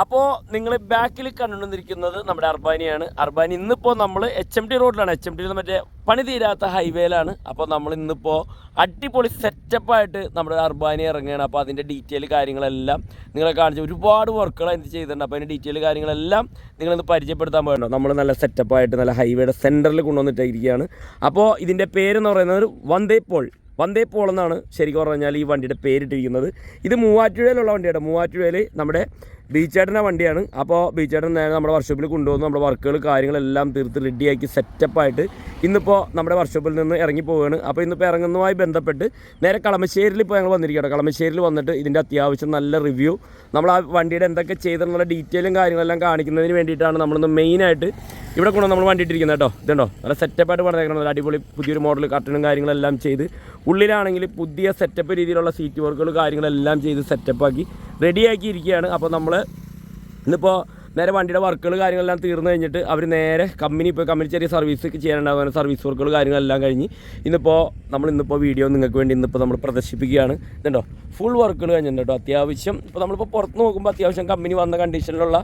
അപ്പോൾ നിങ്ങൾ ബാക്കിൽ കണ്ടുകൊണ്ടിരിക്കുന്നത് നമ്മുടെ അർബാനിയാണ്. അർബാനി ഇന്നിപ്പോൾ നമ്മൾ HMT റോഡിലാണ്. HMT മറ്റേ പണി തീരാത്ത ഹൈവേയിലാണ്. അപ്പോൾ നമ്മൾ ഇന്നിപ്പോൾ അടിപൊളി സെറ്റപ്പായിട്ട് നമ്മുടെ അർബാനി ഇറങ്ങുകയാണ്. അപ്പോൾ അതിൻ്റെ ഡീറ്റെയിൽ കാര്യങ്ങളെല്ലാം നിങ്ങളെ കാണിച്ചു. ഒരുപാട് വർക്കുകൾ അതിന് ചെയ്തിട്ടുണ്ട്. അപ്പോൾ അതിൻ്റെ ഡീറ്റെയിൽ കാര്യങ്ങളെല്ലാം നിങ്ങളിന്ന് പരിചയപ്പെടുത്താൻ പോകണ്ടോ. നമ്മൾ നല്ല സെറ്റപ്പായിട്ട് നല്ല ഹൈവേയുടെ സെൻറ്ററിൽ കൊണ്ടുവന്നിട്ടിരിക്കുകയാണ്. അപ്പോൾ ഇതിൻ്റെ പേരെന്ന് പറയുന്നത് വന്ദേ പോൾ എന്നാണ് ശരിക്കും പറഞ്ഞാൽ ഈ വണ്ടിയുടെ പേരിട്ടിരിക്കുന്നത്. ഇത് മൂവാറ്റുപുഴയിലുള്ള വണ്ടിയാണ്. മൂവാറ്റുപുഴയിൽ നമ്മുടെ ബീച്ചേട്ടൻ്റെ വണ്ടിയാണ്. അപ്പോൾ ബീച്ചേട്ടൻ നേരെ നമ്മുടെ വർക്ക്ഷോപ്പിൽ കൊണ്ടുവന്ന് നമ്മുടെ വർക്കുകൾ കാര്യങ്ങളെല്ലാം തീർത്ത് റെഡിയാക്കി സെറ്റപ്പായിട്ട് ഇന്നിപ്പോൾ നമ്മുടെ വർക്ക്ഷോപ്പിൽ നിന്ന് ഇറങ്ങി പോവുകയാണ്. അപ്പോൾ ഇന്നിപ്പോൾ ഇറങ്ങുന്നതുമായി ബന്ധപ്പെട്ട് നേരെ കളമശ്ശേരിയിൽ ഇപ്പോൾ ഞങ്ങൾ വന്നിരിക്കുകയാണ്. കളമശ്ശേരിയിൽ വന്നിട്ട് ഇതിൻ്റെ അത്യാവശ്യം നല്ല റിവ്യൂ നമ്മൾ ആ വണ്ടിയുടെ എന്തൊക്കെ ചെയ്തെന്നുള്ള ഡീറ്റെയിലും കാര്യങ്ങളെല്ലാം കാണിക്കുന്നതിന് വേണ്ടിയിട്ടാണ് നമ്മളിന്ന് മെയിനായിട്ട് ഇവിടെ കൊണ്ട് നമ്മൾ വണ്ടി ഇട്ടിരിക്കുന്നത് കേട്ടോ. ഇതുണ്ടോ നല്ല സെറ്റപ്പായിട്ട് പറഞ്ഞേക്കണം. നല്ല അടിപൊളി പുതിയൊരു മോഡൽ കർട്ടനും കാര്യങ്ങളെല്ലാം ചെയ്ത് ഉള്ളിലാണെങ്കിൽ പുതിയ സെറ്റപ്പ് രീതിയിലുള്ള സീറ്റ് വർക്കുകൾ കാര്യങ്ങളെല്ലാം ചെയ്ത് സെറ്റപ്പാക്കി റെഡിയാക്കി ഇരിക്കുകയാണ്. അപ്പോൾ നമ്മൾ ഇന്നിപ്പോൾ നേരെ വണ്ടിയുടെ വർക്കുകൾ കാര്യങ്ങളെല്ലാം തീർന്നു കഴിഞ്ഞിട്ട് അവർ നേരെ കമ്പനി ചെറിയ സർവീസ് ചെയ്യാനുണ്ടാകുന്ന സർവീസ് വർക്കുകൾ കാര്യങ്ങളെല്ലാം കഴിഞ്ഞ് ഇന്നിപ്പോൾ വീഡിയോ നിങ്ങൾക്ക് വേണ്ടി നമ്മൾ പ്രദർശിപ്പിക്കുകയാണ്. ഇതുണ്ടോ ഫുൾ വർക്കുകൾ കഴിഞ്ഞിട്ടുണ്ട് കേട്ടോ. അത്യാവശ്യം ഇപ്പോൾ നമ്മളിപ്പോൾ പുറത്ത് നോക്കുമ്പോൾ അത്യാവശ്യം കമ്പനി വന്ന കണ്ടീഷനിലുള്ള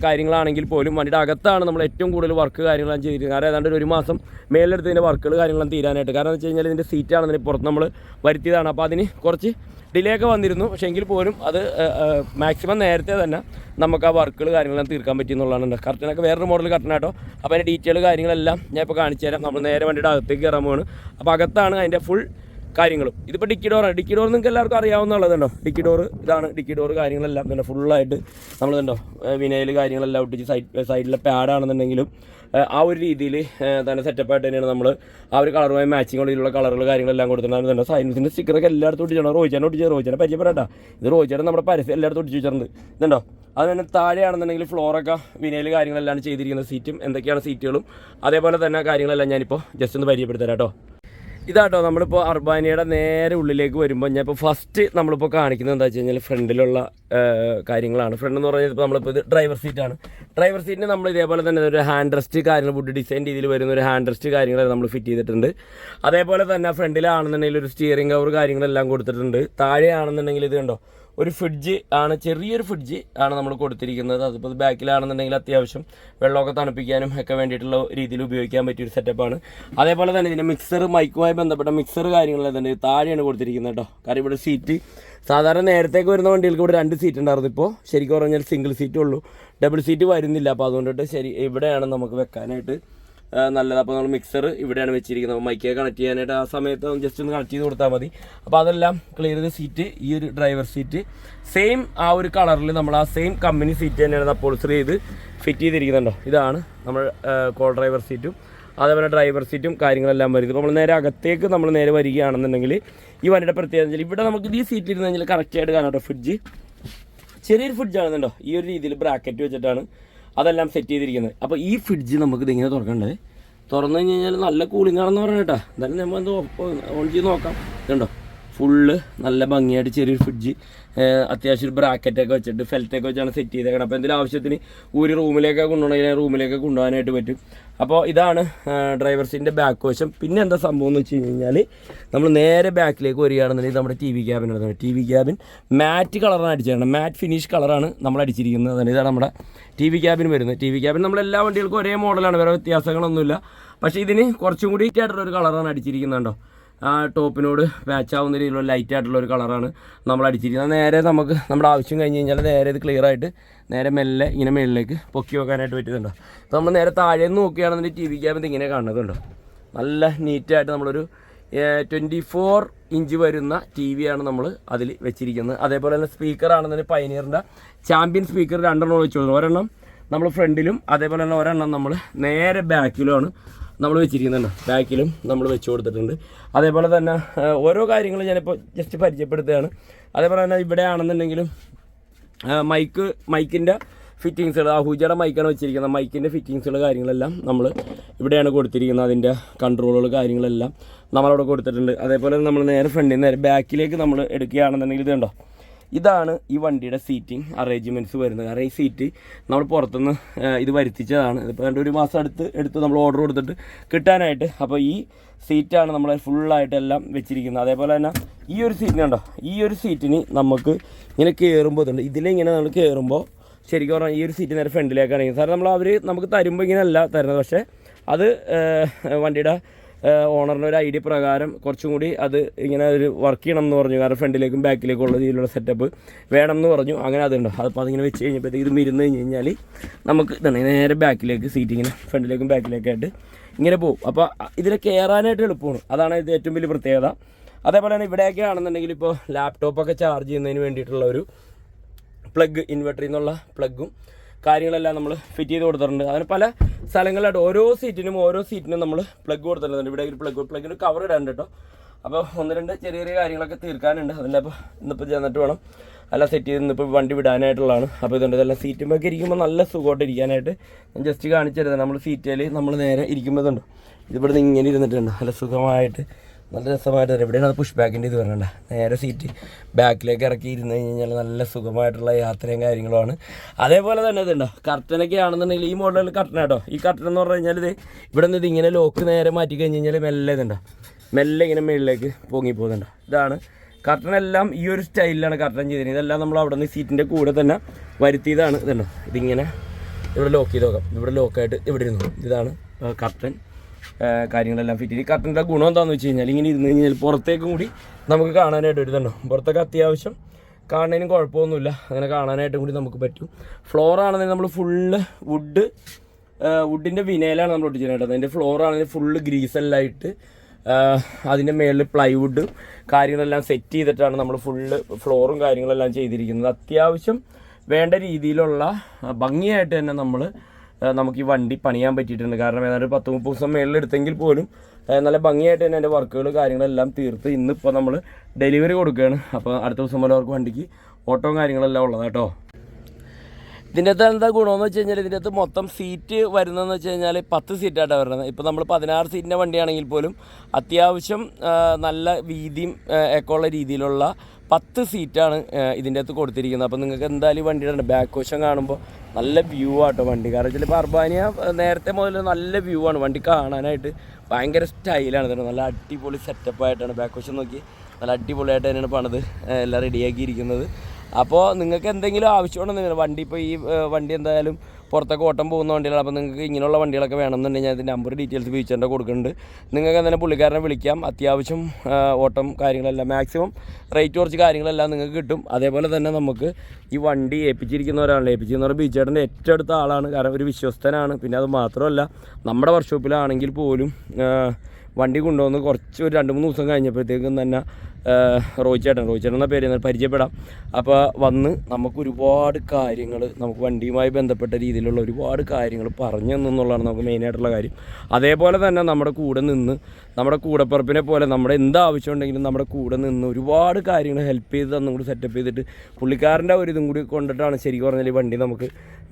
കാര്യങ്ങളാണെങ്കിൽ പോലും വണ്ടിയുടെ അകത്താണ് നമ്മൾ ഏറ്റവും കൂടുതൽ വർക്ക് കാര്യങ്ങളെല്ലാം ചെയ്തിരിക്കുന്നത്. കാരണം ഏതാണ്ട് ഒരു മാസം മേലെടുത്തതിൻ്റെ വർക്കുകൾ കാര്യങ്ങളെല്ലാം തീരാനായിട്ട്. കാരണം എന്ന് വെച്ച് കഴിഞ്ഞാൽ ഇതിൻ്റെ സീറ്റാണെന്നതിന് പുറത്ത് നമ്മൾ വരുത്തിയതാണ്. അപ്പോൾ അതിന് കുറച്ച് ഡിലേ ഒക്കെ വന്നിരുന്നു. പക്ഷേ എങ്കിൽ പോലും അത് മാക്സിമം നേരത്തെ തന്നെ നമുക്ക് ആ വർക്കുകൾ കാര്യങ്ങളെല്ലാം തീർക്കാൻ പറ്റിയെന്നുള്ളതാണ്. കർട്ടനൊക്കെ വേറൊരു മോഡൽ കർട്ടനാട്ടോ. അപ്പോൾ അതിൻ്റെ ഡീറ്റെയിൽ കാര്യങ്ങളെല്ലാം ഞാൻ ഇപ്പോൾ കാണിച്ചു തരാം. നമ്മൾ നേരെ വണ്ടിയുടെ അകത്തേക്ക് കയറാൻ പോവാണ്. അപ്പോൾ അകത്താണ് അതിൻ്റെ ഫുൾ കാര്യങ്ങളും. ഇതിപ്പോൾ ഡിക്കി ഡോറാണ്. ഡിക്കി ഡോർ നിങ്ങൾക്ക് എല്ലാവർക്കും അറിയാവുന്നുള്ളതുണ്ടോ. ഡിക്കി ഡോർ ഇതാണ്. ഡിക്കി ഡോർ കാര്യങ്ങളെല്ലാം തന്നെ ഫുള്ളായിട്ട് നമ്മളിതുണ്ടോ വിനയിൽ കാര്യങ്ങളെല്ലാം ഒട്ടിച്ച് സൈഡിലെ പാഡാണെന്നുണ്ടെങ്കിലും ആ ഒരു രീതിയിൽ തന്നെ സെറ്റപ്പായിട്ട് തന്നെയാണ് നമ്മൾ ആ ഒരു കളറുമായി മാച്ചിങ് ഉള്ള കളറുകൾ കാര്യങ്ങളെല്ലാം കൊടുത്തിട്ടുണ്ടായിരുന്നു. സൈൻസിൻ്റെ സ്റ്റിക്കറൊക്കെ എല്ലായിടത്തും ഒട്ടിച്ചാണ്. റോയിച്ചാനെ പരിചയപ്പെടാട്ടാ. ഇത് റോയിച്ചാൻ നമ്മുടെ പരസ്യം എല്ലായിടത്തും ഒട്ടിച്ച് വെച്ചിട്ടുണ്ട്. ഇതുണ്ടോ അത് തന്നെ താഴെയാണെന്നുണ്ടെങ്കിൽ ഫ്ലോറൊക്കെ വിനയിൽ കാര്യങ്ങളെല്ലാം ചെയ്തിരിക്കുന്ന സീറ്റും എന്തൊക്കെയാണ് സീറ്റുകളും അതേപോലെ തന്നെ കാര്യങ്ങളെല്ലാം ഞാനിപ്പോൾ ജസ്റ്റ് ഒന്ന് പരിചയപ്പെടുത്തരാം കേട്ടോ. ഇതാട്ടോ നമ്മളിപ്പോൾ അർബാനിയുടെ നേരെ ഉള്ളിലേക്ക് വരുമ്പോൾ ഞാനിപ്പോൾ ഫസ്റ്റ് നമ്മളിപ്പോൾ കാണിക്കുന്നത് എന്താ വെച്ച് കഴിഞ്ഞാൽ ഫ്രണ്ടിലുള്ള കാര്യങ്ങളാണ്. ഫ്രണ്ട് എന്ന് പറഞ്ഞാൽ ഇപ്പോൾ നമ്മളിപ്പോൾ ഇത് ഡ്രൈവർ സീറ്റാണ്. ഡ്രൈവർ സീറ്റിന് നമ്മൾ ഇതേപോലെ തന്നെ ഒരു ഹാൻഡ് റെസ്റ്റ് കാര്യങ്ങൾ വുഡ് ഡിസൈൻ രീതിയിൽ വരുന്ന ഒരു ഹാൻഡ് റെസ്റ്റ് കാര്യങ്ങൾ നമ്മൾ ഫിറ്റ് ചെയ്തിട്ടുണ്ട്. അതേപോലെ തന്നെ ഫ്രണ്ടിലാണെന്നുണ്ടെങ്കിൽ ഒരു സ്റ്റിയറിംഗ് കവർ കാര്യങ്ങളെല്ലാം കൊടുത്തിട്ടുണ്ട്. താഴെയാണെന്നുണ്ടെങ്കിൽ ഇത് കണ്ടോ ഒരു ഫ്രിഡ്ജ് ആണ്, ചെറിയൊരു ഫ്രിഡ്ജ് ആണ് നമ്മൾ കൊടുത്തിരിക്കുന്നത്. അതിപ്പോൾ ബാക്കിലാണെന്നുണ്ടെങ്കിൽ അത്യാവശ്യം വെള്ളമൊക്കെ തണുപ്പിക്കാനും ഒക്കെ വേണ്ടിയിട്ടുള്ള രീതിയിൽ ഉപയോഗിക്കാൻ പറ്റിയൊരു സെറ്റപ്പാണ്. അതേപോലെ തന്നെ ഇതിൻ്റെ മിക്സർ മൈക്കുമായി ബന്ധപ്പെട്ട മിക്സർ കാര്യങ്ങളെല്ലാം തന്നെ താഴെയാണ് കൊടുത്തിരിക്കുന്നത് കേട്ടോ. കാരണം ഇവിടെ സീറ്റ് സാധാരണ നേരത്തേക്ക് വരുന്ന വണ്ടികൾക്ക് ഇവിടെ 2 സീറ്റ് ഉണ്ടായിരുന്നു. ഇപ്പോൾ ശരിക്കും പറഞ്ഞാൽ സിംഗിൾ സീറ്റേ ഉള്ളൂ, ഡബിൾ സീറ്റ് വരുന്നില്ല. അപ്പോൾ അതുകൊണ്ടിട്ട് ഇവിടെയാണ് നമുക്ക് വെക്കാനായിട്ട് നല്ലത്. അപ്പോൾ നമ്മൾ മിക്സർ ഇവിടെയാണ് വെച്ചിരിക്കുന്നത്. അപ്പോൾ മൈക്കെ കണക്ട് ചെയ്യാനായിട്ട് ആ സമയത്ത് ജസ്റ്റ് ഒന്ന് കണക്ട് ചെയ്ത് കൊടുത്താൽ മതി. അപ്പോൾ അതെല്ലാം ക്ലിയർ ചെയ്ത് സീറ്റ് ഈ ഒരു ഡ്രൈവർ സീറ്റ് സെയിം ആ ഒരു കളറിൽ നമ്മൾ ആ സെയിം കമ്പനി സീറ്റ് തന്നെയാണ് അപ്പോൾസറി ചെയ്ത് ഫിറ്റ് ചെയ്തിരിക്കുന്നുണ്ടോ. ഇതാണ് നമ്മൾ കോ ഡ്രൈവർ സീറ്റും അതേപോലെ ഡ്രൈവർ സീറ്റും കാര്യങ്ങളെല്ലാം വരുന്നത്. നമ്മൾ നേരെ അകത്തേക്ക് നമ്മൾ നേരെ വരികയാണെന്നുണ്ടെങ്കിൽ ഈ വണ്ടിയുടെ പ്രത്യേകത ഇവിടെ നമുക്ക് ഈ സീറ്റിൽ ഇരുന്ന് കഴിഞ്ഞാൽ കറക്റ്റായിട്ട് കാണാം കേട്ടോ. ഫ്രിഡ്ജ് ചെറിയൊരു ഫ്രിഡ്ജാണെന്നുണ്ടോ. ഈ ഒരു രീതിയിൽ ബ്രാക്കറ്റ് വെച്ചിട്ടാണ് അതെല്ലാം സെറ്റ് ചെയ്തിരിക്കുന്നത്. അപ്പോൾ ഈ ഫ്രിഡ്ജ് നമുക്ക് ഇതിങ്ങനെ തുറക്കണ്ടേ. തുറന്നു കഴിഞ്ഞാൽ നല്ല കൂളിംഗ് ആണെന്ന് പറയണം കേട്ടോ. എന്തായാലും നമ്മൾ എന്തോ ഓൺ ചെയ്ത് നോക്കാം. ഇതുണ്ടോ ഫുള്ള് നല്ല ഭംഗിയായിട്ട് ചെറിയൊരു ഫ്രിഡ്ജ് അത്യാവശ്യം ഒരു ബ്രാക്കറ്റൊക്കെ വെച്ചിട്ട് ഫെൽറ്റൊക്കെ വെച്ചാണ് സെറ്റ് ചെയ്തേക്കണം. അപ്പോൾ എന്തെങ്കിലും ആവശ്യത്തിന് ഒരു റൂമിലേക്കൊക്കെ കൊണ്ടുപോകാനായിട്ട് പറ്റും. അപ്പോൾ ഇതാണ് ഡ്രൈവർ സീറ്റിൻ്റെ ബാക്ക് വശം. പിന്നെ എന്താ സംഭവം എന്ന് വെച്ച് കഴിഞ്ഞാൽ നമ്മൾ നേരെ ബാക്കിലേക്ക് വരികയാണെന്നുണ്ടെങ്കിൽ നമ്മുടെ ടി വി ക്യാബിനാണ്. ടി വി ക്യാബിൻ മാറ്റ് കളറാണ് അടിച്ചേക്കണം. മാറ്റ് ഫിനിഷ് കളറാണ് നമ്മൾ അടിച്ചിരിക്കുന്നത്. അതാണ് ഇതാണ് നമ്മുടെ ടി വി ക്യാബിൻ വരുന്നത്. ടി വി ക്യാബിൻ നമ്മളെല്ലാ വണ്ടികൾക്കും ഒരേ മോഡലാണ്, വേറെ വ്യത്യാസങ്ങളൊന്നുമില്ല. പക്ഷേ ഇതിന് കുറച്ചും കൂടി ആയിട്ടുള്ളൊരു കളറാണ് അടിച്ചിരിക്കുന്നുണ്ടോ. ആ ടോപ്പിനോട് മാച്ചാവുന്ന രീതിയിലുള്ള ലൈറ്റായിട്ടുള്ള ഒരു കളറാണ് നമ്മൾ അടിച്ചിരിക്കുന്നത്. നേരെ നമുക്ക് നമ്മുടെ ആവശ്യം കഴിഞ്ഞ് കഴിഞ്ഞാൽ നേരെ ഇത് ക്ലിയർ ആയിട്ട് നേരെ മെല്ലെ ഇങ്ങനെ മേളിലേക്ക് പൊക്കി വെക്കാനായിട്ട് പറ്റുന്നുണ്ടോ. അപ്പോൾ നമ്മൾ നേരെ താഴെ നിന്ന് നോക്കുകയാണെന്നുണ്ടെങ്കിൽ ടി വി ക്യാബിൻ ഇങ്ങനെ കാണുന്നതുണ്ടോ. നല്ല നീറ്റായിട്ട് നമ്മളൊരു 24 ഇഞ്ച് വരുന്ന ടി വിയാണ് നമ്മൾ അതിൽ വെച്ചിരിക്കുന്നത്. അതേപോലെ തന്നെ സ്പീക്കറാണെന്നുണ്ടെങ്കിൽ പൈനിയറിൻ്റെ ചാമ്പ്യൻ സ്പീക്കർ 2 എണ്ണം വെച്ച് കൊടുക്കുന്നത്. ഒരെണ്ണം നമ്മൾ ഫ്രണ്ടിലും അതേപോലെ തന്നെ ഒരെണ്ണം നമ്മൾ നേരെ ബാക്കിലുമാണ് നമ്മൾ വെച്ചിരിക്കുന്നുണ്ട്. ബാക്കിലും നമ്മൾ വെച്ച് കൊടുത്തിട്ടുണ്ട്. അതേപോലെ തന്നെ ഓരോ കാര്യങ്ങളും ഞാനിപ്പോൾ ജസ്റ്റ് പരിചയപ്പെടുത്തുകയാണ്. അതേപോലെ തന്നെ ഇവിടെ ആണെന്നുണ്ടെങ്കിലും മൈക്കിൻ്റെ ഫിറ്റിങ്സുകൾ അഹൂജയുടെ മൈക്കാണ് വെച്ചിരിക്കുന്നത്. മൈക്കിൻ്റെ ഫിറ്റിങ്സുകൾ കാര്യങ്ങളെല്ലാം നമ്മൾ ഇവിടെയാണ് കൊടുത്തിരിക്കുന്നത്. അതിൻ്റെ കൺട്രോളുകൾ കാര്യങ്ങളെല്ലാം നമ്മളവിടെ കൊടുത്തിട്ടുണ്ട്. അതേപോലെ നമ്മൾ നേരെ ഫ്രണ്ടിൽ നേരെ ബാക്കിലേക്ക് നമ്മൾ എടുക്കുകയാണെന്നുണ്ടെങ്കിൽ ഇത് കണ്ടോ. ഇതാണ് ഈ വണ്ടിയുടെ സീറ്റിംഗ് അറേഞ്ച്മെൻറ്റ്സ് വരുന്നത്. കാരണം ഈ സീറ്റ് നമ്മൾ പുറത്തുനിന്ന് ഇത് വരുത്തിച്ചതാണ്. ഇതിപ്പോൾ 1 മാസം എടുത്ത് നമ്മൾ ഓർഡർ കൊടുത്തിട്ട് കിട്ടാനായിട്ട്. അപ്പോൾ ഈ സീറ്റാണ് നമ്മൾ ഫുള്ളായിട്ടെല്ലാം വെച്ചിരിക്കുന്നത്. അതേപോലെ തന്നെ ഈ ഒരു സീറ്റിനുണ്ടോ, ഈ ഒരു സീറ്റിന് നമുക്ക് ഇങ്ങനെ കയറുമ്പോൾ ഇതുണ്ട്. ഇതിലിങ്ങനെ നമ്മൾ കയറുമ്പോൾ ശരിക്കും പറഞ്ഞാൽ ഈ ഒരു സീറ്റ് നേരെ ഫ്രണ്ടിലേക്കാണെങ്കിൽ സാർ അവർ നമുക്ക് തരുമ്പോൾ ഇങ്ങനെയല്ല തരുന്നത്, പക്ഷേ അത് വണ്ടിയുടെ ഓണറിൻ്റെ ഒരു ഐഡിയ പ്രകാരം കുറച്ചും കൂടി അത് ഇങ്ങനെ ഒരു വർക്ക് ചെയ്യണം എന്ന് പറഞ്ഞു. കാരണം ഫ്രണ്ടിലേക്കും ബാക്കിലേക്കും ഉള്ള രീതിയിലുള്ള സെറ്റപ്പ് വേണം എന്ന് പറഞ്ഞു. അങ്ങനെ അതുണ്ടോ. അപ്പോൾ അതിങ്ങനെ വെച്ച് കഴിഞ്ഞപ്പോഴത്തേക്ക് ഇത് ഇരുന്ന് കഴിഞ്ഞാൽ നമുക്ക് ഇതാണ് നേരെ ബാക്കിലേക്ക് സീറ്റ് ഇങ്ങനെ ഫ്രണ്ടിലേക്കും ബാക്കിലേക്കായിട്ട് ഇങ്ങനെ പോകും. അപ്പോൾ ഇതിൽ കയറാനായിട്ട് എളുപ്പമാണ്. അതാണ് ഇത് ഏറ്റവും വലിയ പ്രത്യേകത. അതേപോലെ തന്നെ ഇവിടെയൊക്കെ ആണെന്നുണ്ടെങ്കിൽ ഇപ്പോൾ ലാപ്ടോപ്പൊക്കെ ചാർജ് ചെയ്യുന്നതിന് വേണ്ടിയിട്ടുള്ള ഒരു പ്ലഗ്, ഇൻവെർട്ടറിൽ നിന്നുള്ള പ്ലഗും കാര്യങ്ങളെല്ലാം നമ്മൾ ഫിറ്റ് ചെയ്ത് കൊടുത്തിട്ടുണ്ട്. അതിന് പല സ്ഥലങ്ങളിലായിട്ട് ഓരോ സീറ്റിനും നമ്മൾ പ്ലഗ് കൊടുത്തിട്ടുണ്ട്. ഇവിടെ ഒരു പ്ലഗിന് കവർ ഇടാണ്ട് കേട്ടോ. അപ്പോൾ 1-2 ചെറിയ കാര്യങ്ങളൊക്കെ തീർക്കാനുണ്ട്. അതിൻ്റെ അപ്പോൾ ഇന്നിപ്പോൾ ചെന്നിട്ട് വേണം എല്ലാം സെറ്റ് ചെയ്ത് ഇന്നിപ്പോൾ വണ്ടി വിടാനായിട്ടുള്ളതാണ്. അപ്പോൾ ഇതുകൊണ്ട് ഇതെല്ലാം സീറ്റുമൊക്കെ ഇരിക്കുമ്പോൾ നല്ല സുഖമായിട്ട് ഇരിക്കാനായിട്ട് ഞാൻ ജസ്റ്റ് കാണിച്ചു തരുന്നത്. നമ്മൾ സീറ്റിൽ നമ്മൾ നേരെ ഇരിക്കുമ്പോൾ ഇതുണ്ട്, ഇതിവിടെ നിന്ന് ഇങ്ങനെ ഇരുന്നിട്ടുണ്ട് നല്ല സുഖമായിട്ട് നല്ല രസമായിട്ട് തന്നെ. ഇവിടെയാണ് അത് പുഷ് ബാക്കിൻ്റെ ഇത് പറയണ്ട, നേരെ സീറ്റ് ബാക്കിലേക്ക് ഇറക്കി ഇരുന്ന് കഴിഞ്ഞാൽ നല്ല സുഖമായിട്ടുള്ള യാത്രയും കാര്യങ്ങളുമാണ്. അതേപോലെ തന്നെ ഇതുണ്ടോ കർട്ടനൊക്കെ ആണെന്നുണ്ടെങ്കിൽ ഈ മോഡലിൽ കർട്ടൻ കേട്ടോ. ഈ കർട്ടൻ എന്ന് പറഞ്ഞു കഴിഞ്ഞാൽ ഇത് ഇവിടെ നിന്ന് ഇതിങ്ങനെ ലോക്ക് നേരെ മാറ്റി കഴിഞ്ഞ് കഴിഞ്ഞാൽ മെല്ലെ ഇങ്ങനെ മുകളിലേക്ക് പൊങ്ങിപ്പോകുന്നുണ്ടോ. ഇതാണ് കർട്ടനെല്ലാം ഈ ഒരു സ്റ്റൈലിലാണ് കർട്ടൻ ചെയ്തിരുന്നത്. ഇതെല്ലാം നമ്മൾ അവിടെ നിന്ന് സീറ്റിൻ്റെ കൂടെ തന്നെ വരുത്തിയതാണ്. ഇതുണ്ടോ ഇതിങ്ങനെ ഇവിടെ ലോക്ക് ചെയ്ത് നോക്കാം. ഇവിടെ ലോക്കായിട്ട് ഇവിടെ ഇരുന്നു. ഇതാണ് കർട്ടൻ കാര്യങ്ങളെല്ലാം ഫിറ്റ് ചെയ്ത്. ഈ കർട്ടൻ്റെ ഗുണം എന്താണെന്ന് വെച്ച് കഴിഞ്ഞാൽ ഇങ്ങനെ ഇരുന്ന് കഴിഞ്ഞാൽ പുറത്തേക്കും കൂടി നമുക്ക് കാണാനായിട്ട് വരുന്നുണ്ടോ. പുറത്തൊക്കെ അത്യാവശ്യം കാണുന്നതിനും കുഴപ്പമൊന്നുമില്ല, അങ്ങനെ കാണാനായിട്ടും കൂടി നമുക്ക് പറ്റും. ഫ്ലോറാണെന്നുണ്ടെങ്കിൽ നമ്മൾ ഫുള്ള് വുഡിൻ്റെ വിനയിലാണ് നമ്മൾ ഒട്ടിച്ചിട്ടുള്ളത്. അതിൻ്റെ ഫ്ലോറാണെങ്കിൽ ഫുള്ള് ഗ്രീസെല്ലായിട്ട് അതിൻ്റെ മേളിൽ പ്ലൈവുഡ് കാര്യങ്ങളെല്ലാം സെറ്റ് ചെയ്തിട്ടാണ് നമ്മൾ ഫുള്ള് ഫ്ലോറും കാര്യങ്ങളെല്ലാം ചെയ്തിരിക്കുന്നത്. അത്യാവശ്യം വേണ്ട രീതിയിലുള്ള ഭംഗിയായിട്ട് തന്നെ നമുക്ക് ഈ വണ്ടി പണിയാൻ പറ്റിയിട്ടുണ്ട്. കാരണം ഏതാണ്ട് 10-30 ദിവസം മേളിലെടുത്തെങ്കിൽ പോലും നല്ല ഭംഗിയായിട്ട് തന്നെ എൻ്റെ വർക്കുകൾ കാര്യങ്ങളെല്ലാം തീർത്ത് ഇന്നിപ്പോൾ നമ്മൾ ഡെലിവറി കൊടുക്കുകയാണ്. അപ്പോൾ അടുത്ത ദിവസം പോലെ അവർക്ക് വണ്ടിക്ക് ഓട്ടവും കാര്യങ്ങളെല്ലാം ഉള്ളത് കേട്ടോ. ഇതിൻ്റെ അകത്ത് എന്താ ഗുണമെന്ന് വെച്ച് കഴിഞ്ഞാൽ ഇതിൻ്റെ അകത്ത് മൊത്തം സീറ്റ് വരുന്നതെന്ന് വെച്ച് കഴിഞ്ഞാൽ 10 സീറ്റായിട്ടാണ് വരുന്നത്. ഇപ്പോൾ നമ്മൾ 16 സീറ്റിൻ്റെ വണ്ടിയാണെങ്കിൽ പോലും അത്യാവശ്യം നല്ല വീതിയും ഒക്കെ ഉള്ള രീതിയിലുള്ള 10 സീറ്റാണ് ഇതിൻ്റെ അകത്ത് കൊടുത്തിരിക്കുന്നത്. അപ്പോൾ നിങ്ങൾക്ക് എന്തായാലും വണ്ടിയുടെ ബാക്ക് വശം കാണുമ്പോൾ നല്ല വ്യൂ ആട്ടോ വണ്ടി. കാരണം ചിലപ്പോൾ അർബാനിയ നേരത്തെ മുതൽ നല്ല വ്യൂ ആണ് വണ്ടി കാണാനായിട്ട്. ഭയങ്കര സ്റ്റൈലാണ് തന്നെ, നല്ല അടിപൊളി സെറ്റപ്പായിട്ടാണ് ബാക്ക് വശം നോക്കി നല്ല അടിപൊളിയായിട്ട് തന്നെയാണ് പണിത് എല്ലാം റെഡിയാക്കിയിരിക്കുന്നത്. അപ്പോൾ നിങ്ങൾക്ക് എന്തെങ്കിലും ആവശ്യമുണ്ടെന്ന് വണ്ടി ഇപ്പോൾ ഈ വണ്ടി എന്തായാലും പുറത്തൊക്കെ ഓട്ടം പോകുന്ന വണ്ടികളാണ്. അപ്പോൾ നിങ്ങൾക്ക് ഇങ്ങനെയുള്ള വണ്ടികളൊക്കെ വേണമെന്നുണ്ടെങ്കിൽ ഞാൻ ഇതിൻ്റെ നമ്പർ ഡീറ്റെയിൽസ് ഫീച്ചറിൻ്റെ കൊടുക്കുന്നുണ്ട്. നിങ്ങൾക്ക് എന്തായാലും പുള്ളിക്കാരനെ വിളിക്കാം. അത്യാവശ്യം ഓട്ടം കാര്യങ്ങളെല്ലാം മാക്സിമം റേറ്റ് കുറച്ച് കാര്യങ്ങളെല്ലാം നിങ്ങൾക്ക് കിട്ടും. അതേപോലെ തന്നെ നമുക്ക് ഈ വണ്ടി ഏൽപ്പിച്ചിരിക്കുന്നവരാണ് ബീച്ചേട്ടൻ്റെ ഏറ്റവും അടുത്ത ആളാണ്. കാരണം ഒരു വിശ്വസ്തനാണ്. പിന്നെ അത് മാത്രമല്ല നമ്മുടെ വർക്ക്ഷോപ്പിലാണെങ്കിൽ പോലും വണ്ടി കൊണ്ടുവന്ന് കുറച്ച് ഒരു 2-3 ദിവസം കഴിഞ്ഞപ്പോഴത്തേക്കും തന്നെ റോയിച്ചേട്ടൻ എന്ന പേര് പരിചയപ്പെടാം. അപ്പോൾ വന്ന് നമുക്ക് ഒരുപാട് കാര്യങ്ങൾ നമുക്ക് വണ്ടിയുമായി ബന്ധപ്പെട്ട രീതിയിലുള്ള ഒരുപാട് കാര്യങ്ങൾ പറഞ്ഞു തന്നുള്ളതാണ് നമുക്ക് മെയിനായിട്ടുള്ള കാര്യം. അതേപോലെ തന്നെ നമ്മുടെ കൂടെ നിന്ന് നമ്മുടെ കൂടെപ്പുറപ്പിനെ പോലെ നമ്മുടെ എന്താവശ്യം ഉണ്ടെങ്കിലും നമ്മുടെ കൂടെ നിന്ന് ഒരുപാട് കാര്യങ്ങൾ ഹെൽപ്പ് ചെയ്ത് തന്നും കൂടി സെറ്റപ്പ് ചെയ്തിട്ട് പുള്ളിക്കാരൻ്റെ ഒരു ഇതും കൂടി കൊണ്ടിട്ടാണ് ശരിക്കും പറഞ്ഞാൽ ഈ വണ്ടി നമുക്ക്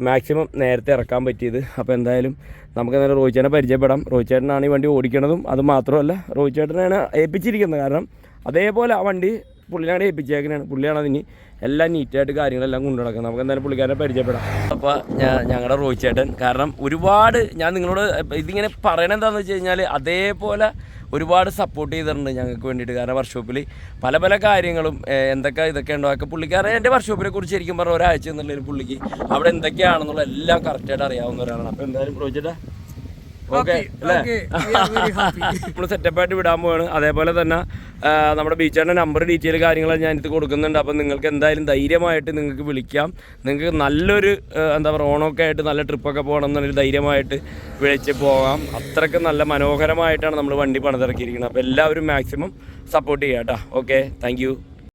മാക്സിമം നേരത്തെ ഇറക്കാൻ പറ്റിയത്. അപ്പോൾ എന്തായാലും നമുക്ക് എന്തായാലും റോയിച്ചേട്ടനെ പരിചയപ്പെടാം. റോയിച്ചേട്ടനാണ് ഈ വണ്ടി ഓടിക്കണതും അത് മാത്രമല്ല റോയിച്ചേട്ടനാണ് ഏൽപ്പിച്ചിരിക്കുന്നത്. കാരണം അതേപോലെ ആ വണ്ടി പുള്ളിയാണ് ഏൽപ്പിച്ചേക്കുന്നതാണ്. പുള്ളിയാണ് അതിന് എല്ലാം നീറ്റായിട്ട് കാര്യങ്ങളെല്ലാം കൊണ്ടു നടക്കുന്നത്. നമുക്ക് എന്തായാലും പുള്ളിക്കാരനെ പരിചയപ്പെടാം. അപ്പോൾ ഞങ്ങളുടെ റോയിച്ചേട്ടൻ കാരണം ഒരുപാട് ഞാൻ നിങ്ങളോട് ഇതിങ്ങനെ പറയണത് എന്താണെന്ന് വെച്ച് കഴിഞ്ഞാൽ അതേപോലെ ഒരുപാട് സപ്പോർട്ട് ചെയ്തിട്ടുണ്ട് ഞങ്ങൾക്ക് വേണ്ടിയിട്ട്. കാരണം വർക്ക്ഷോപ്പിൽ പല കാര്യങ്ങളും ഇതൊക്കെ ഉണ്ടോ ഒക്കെ പുള്ളിക്കാരൻ എൻ്റെ വർക്ക്ഷോപ്പിനെ കുറിച്ച് ശരിക്കും പറഞ്ഞാൽ ഒരാഴ്ച എന്നുള്ളൊരു പുള്ളിക്ക് അവിടെ എന്തൊക്കെയാണെന്നുള്ള എല്ലാം കറക്റ്റായിട്ട് അറിയാവുന്ന ഒരാളാണ്. അപ്പോൾ എന്തായാലും റോയിച്ചേട്ടാ ഓക്കെ അല്ലേ, നമ്മൾ സെറ്റപ്പായിട്ട് വിടാൻ പോവാണ്. അതേപോലെ തന്നെ നമ്മുടെ ബീച്ചേട്ടൻ്റെ നമ്പർ ഡീറ്റെയിൽ കാര്യങ്ങളെല്ലാം ഞാനിത് കൊടുക്കുന്നുണ്ട്. അപ്പം നിങ്ങൾക്ക് എന്തായാലും ധൈര്യമായിട്ട് നിങ്ങൾക്ക് വിളിക്കാം. നിങ്ങൾക്ക് നല്ലൊരു എന്താ പറയുക ഓണമൊക്കെ ആയിട്ട് നല്ല ട്രിപ്പൊക്കെ പോകണം എന്നുള്ളൊരു ധൈര്യമായിട്ട് വിളിച്ച് പോകാം. അത്രയ്ക്ക് നല്ല മനോഹരമായിട്ടാണ് നമ്മൾ വണ്ടി പണിതിറക്കിയിരിക്കുന്നത്. അപ്പോൾ എല്ലാവരും മാക്സിമം സപ്പോർട്ട് ചെയ്യാം കേട്ടോ. Okay, thank you.